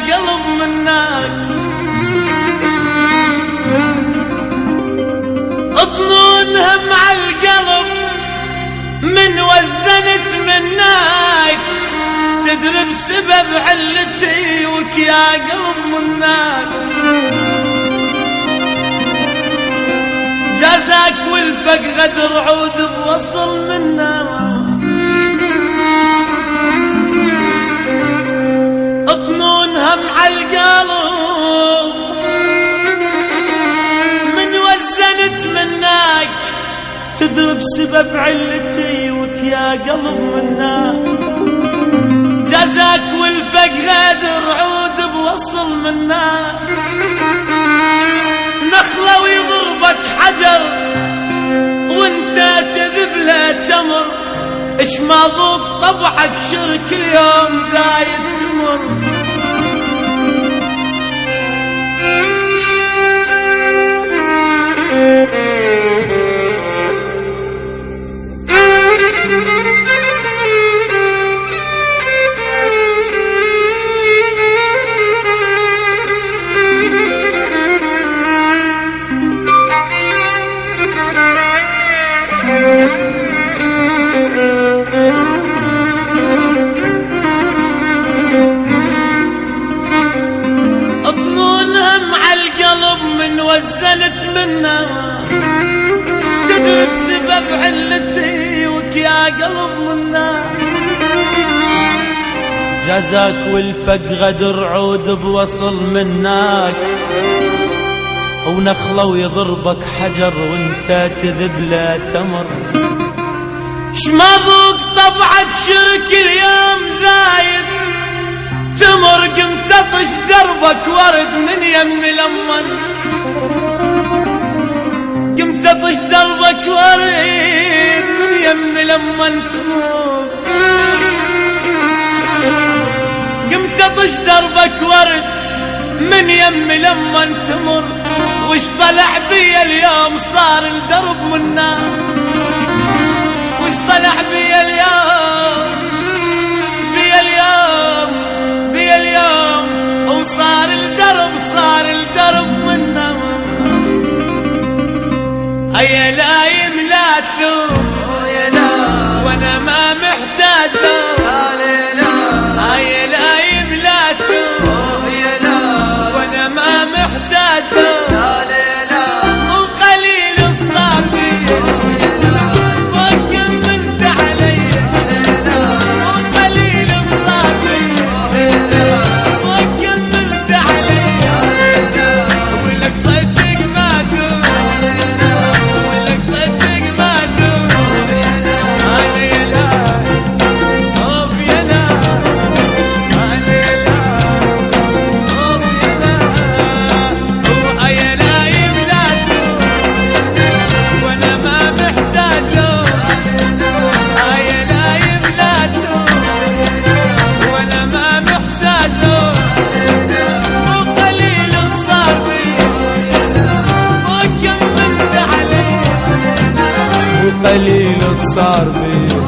قلب منك، اطنون هم عالقلب من وزنت منك، تدري بسبب علتي وكيا قلب منك. جازاك والفق غدر عود بوصل منك، اطنون هم عالقلب من وزنت منك، تدري بسبب علتي وكيا قلب منك. جازاك والفق غدر عود بوصل منك، نخلة ويضربك حجر وانت تذبله تمر، اش ما ذوق طبعك شرك اليوم زايد تمر. وزنت منها تدري بسبب علتي وكيا قلب منها. جازاك والفق غدر عود بوصل منك، ونخلة ويضربك حجر وانت تذبله تمر. شما ذوق طبعك شرك اليوم زايد تمر، قمت اطش دربك ورد من يم لمن، قمت اطش دربك ورد من يم لمن تمر، قمت اطش دربك ورد من يم لمن تمر. وش طلع بي اليوم صار الدرب منا، وش طلع بي اليوم بي اليوم بي اليوم، وصار الدرب منا. هيا لايم لا تلوم وانا ما محتاج لوم، هيا لايم لا تلوم وانا ما محتاج لوم. وقليل صار بي وكملت علي، وقليل صار بي وكملت علي. ولك صدق ما دوم، ولك صدق ما دوم. انا يلا اوف يلا، انا يلا اوف يلا. وهيا نايم لا تلوم وانا ما محتاج لوم، هيا نايم لا تلوم وانا ما محتاج لوم. وقليل صار بي وكملت علي، وقليل صار بي